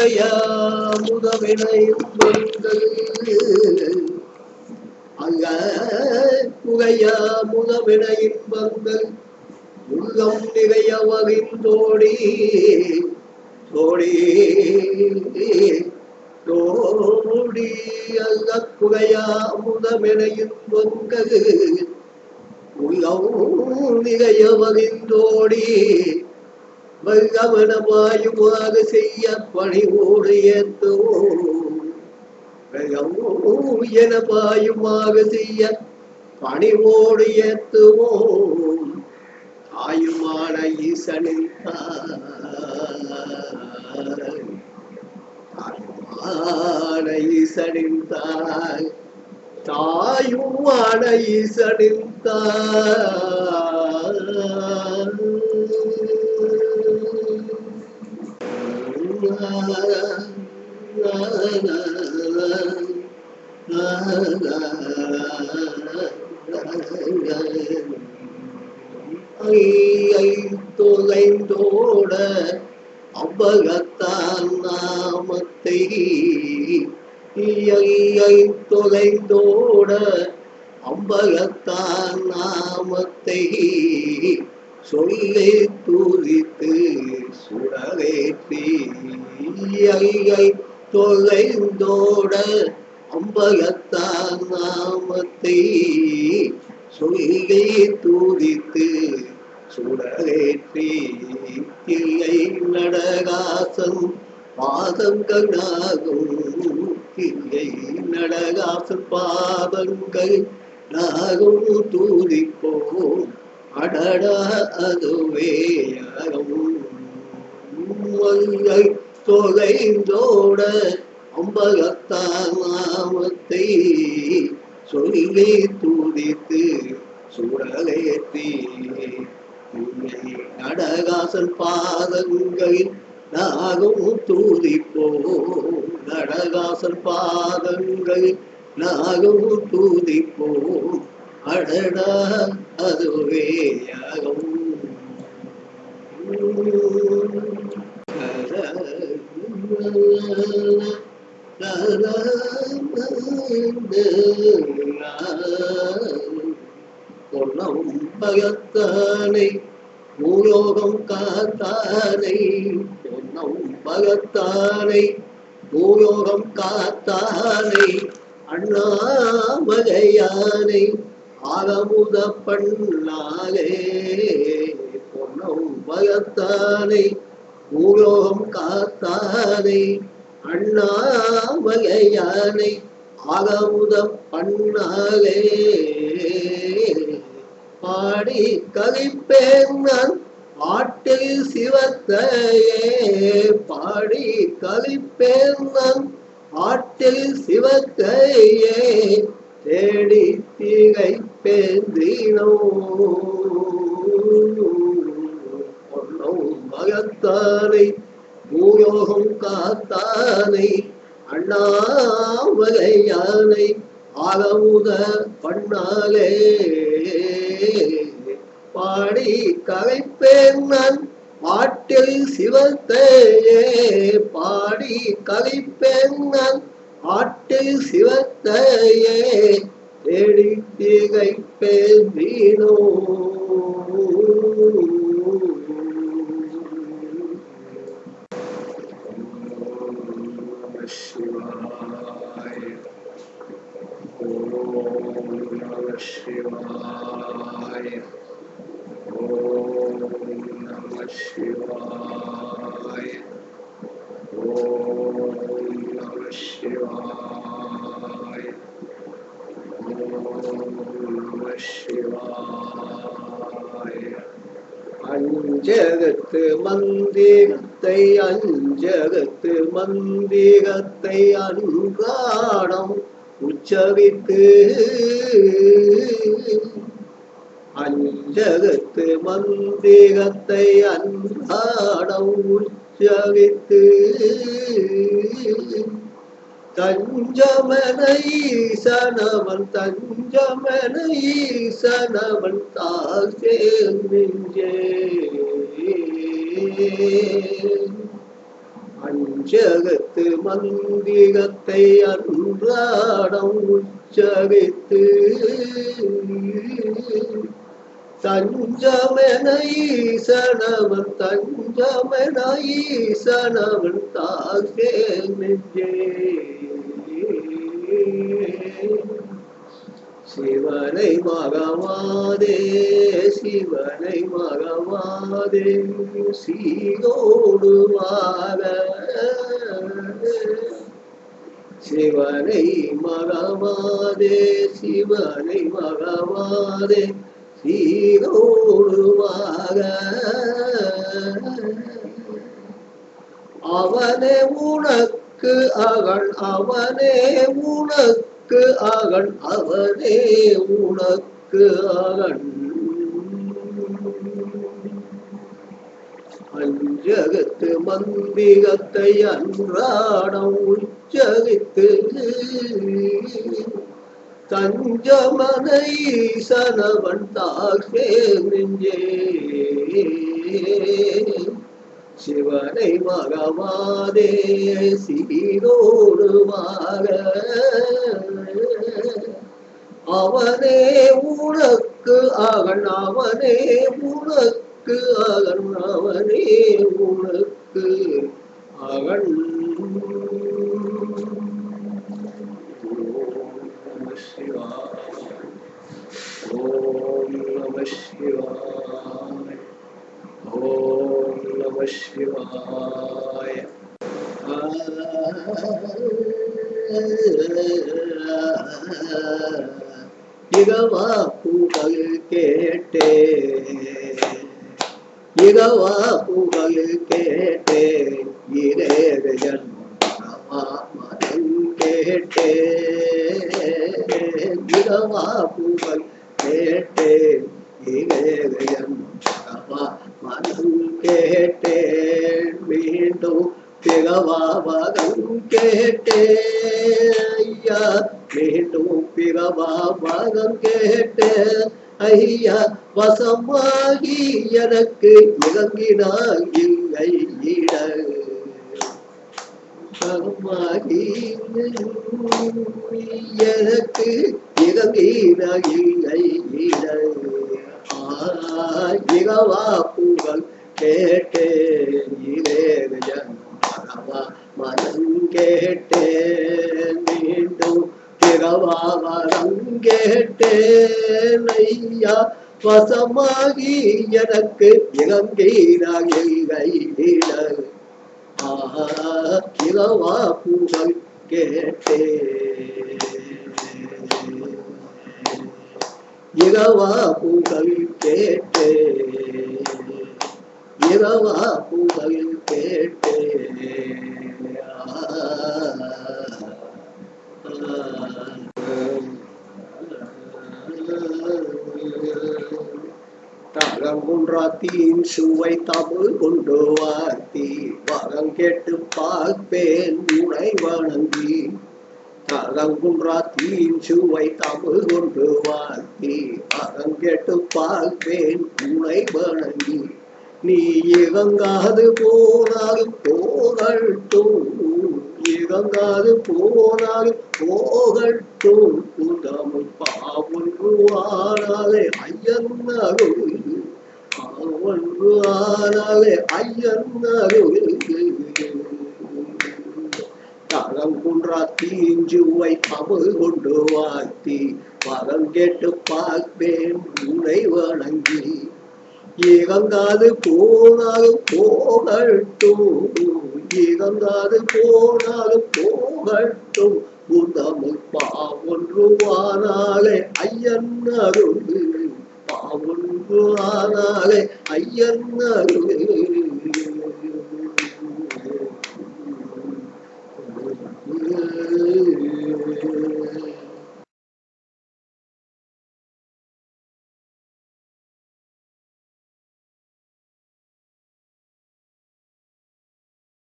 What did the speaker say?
புகையா முதவினையும் அங்க புகையா முதவினையின் வந்தல் உள்ளம் நிறைய வகிந்தோடி தோடி தோடி அங்க புகையா முதவினையின் வந்தல் உள்ளம் நிறைய வகிந்தோடி கவனமாயுமாக செய்ய பணிவோடு ஏத்துவோம் செய்ய பணிவோடு ஏத்துவோம் ஆயுமான ஈசனின் ஆயுமான ஈசனின் தாய் தாயுமான ஈசனின் தொலைந்தோட அவ்வகத்தான் நாமத்தை தொலைந்தோட அம்பகத்தான் நாமத்தை சொல்லி துதித்து சுடவேற்றி தொலைந்தோட அம்பகத்தான் நாமத்தை சொல்லி துதித்து சுடவேற்றி தில்லை நடகாசம் பாதங்கள் நாகும் தில்லை நடகாசம் பாதங்கள் நாகும் தூதிப்போம் அடடா அதுவே தொலைந்தோட அம்பகத்தான் நாமத்தை சொல்லி துதித்து சுடலேற்றி நடகாசன் பாதங்களில் நாகும் தூதிப்போம் நடகாசன் பாதங்களில் நாகும் தூதிப்போம் அடடா அதுவே யாகும் பொன்னம் பகத்தானை பூலோகம் காத்தானை பொன்னம் பகத்தானை பூலோகம் காத்தானை அண்ணாமலையானை ஆகமுத பண்ணாலே பொன்னம் பகத்தானை பூலோகம் காத்தானை அண்ணாமலையானை ஆகமுதம் பண்ணாலே பாடி கலிப்பேன் நான் ஆட்டில் சிவத்தையே பாடி கலிப்பேன் நான் ஆட்டில் சிவத்தையே தேடி தீகை பேந்தினோ பொன்னம் பகத்தானை பூயோகம் காத்தானை அண்ணாமலையானை ஆகமுத பண்ணாலே பாடி கலைப்பேன் நான் ஆட்டில் சிவத்தையே பாடி கலைப்பேன் நான் ஆட்டில் சிவத்தையே தேடி தீகை பேந்தினோ शिवाय ओम नमः शिवाय ओम नमः शिवाय ओम नमः शिवाय அஞ்சகத்து மந்திரத்தை அஞ்சகத்து மந்திரத்தை அன்றாடம் உச்சரித்து அஞ்சகத்து மந்திரத்தை அன்றாடம் உச்சரித்து தஞ்சமன ஈசனவன் தஞ்சமன ஈசனவன் தாசே நெஞ்சே அஞ்சகத்து மந்திகத்தை அன்றாடம் உச்சரித்து தஞ்சமென ஈசனவன் தஞ்சமென ஈசனவன் தாசே நெஞ்சே சிவனை மகவாதே சிவனை மகவாதே சீரோடுவாக சிவனை மகவாதே சிவனை மகவாதே சீரோடுவாக அவனே உனக்கு அகழ் அவனே உனக்கு அகழ் அவனே உனக்கு அகழ் அஞ்சகத்து மந்திகத்தை அன்றாடம் உச்சரித்து தஞ்சமன ஈசனவன் தாசே நெஞ்சே சிவனை மகவாதே சீரோடுவாக அவனே உனக்கு அகன் அவனே உனக்கு அகன் அவனே உனக்கு அகன் ஓம் நம சிவாய ஓம் நம சிவாய இகவா புகழ் கேட்டே இகவா புகழ் கேட்டே இரேகன் மனம் கேட்டே இகவா புகழ் கேட்டே இரேகன் மனம் கேட்டேன் மீண்டும் பிறவாவகம் கேட்டேன் ஐயா மீண்டும் பிறவாவகம் கேட்டேன் ஐயா வசமாகி எனக்கு இறங்கினாய் இல்லை இட வசமாகி எனக்கு இறங்கினாய் இல்லை இட இகவா புகழ் கேட்டேன் இரேகன் மனம் கேட்டேன் மீண்டும் பிறவாவரம் கேட்டேன் ஐயா வசமாகி எனக்கு இறங்கினாய் இகவா புகழ் கேட்டேன் இகவா புகழ் கேட்டே இகவா புகழ் கேட்டே தரங்குன்றாத்தின் சுவை தமிழ் கொண்டு வார்த்தி வரம் கேட்டு பார்ப்பேன் உனை வணங்கி தரங்குன்றாத்தின் சுவை தமிழ் கொண்டு வார்த்தி வரம் கேட்டு பார்ப்பேன் உனை வணங்கி நீ இறங்காது போனாலும் போகட்டும் இறங்காது போனாலும் போகட்டும் புதமை பாவொன்றுவானாலே ஐயன் அருள் பாவொன்றுவானாலே ஐயன் அருள் தரங்குன்றாத்தின் சுவை தமிழ் கொண்டு வார்த்தி வரம் கேட்டு பார்ப்பேன் உனை வணங்கி இறங்காது போனாலும் போகட்டும் இறங்காது போனாலும் போகட்டும் புதமை பாவொன்றுவானாலே ஐயன் அருள் பாவொன்றுவானாலே ஐயன் அருள்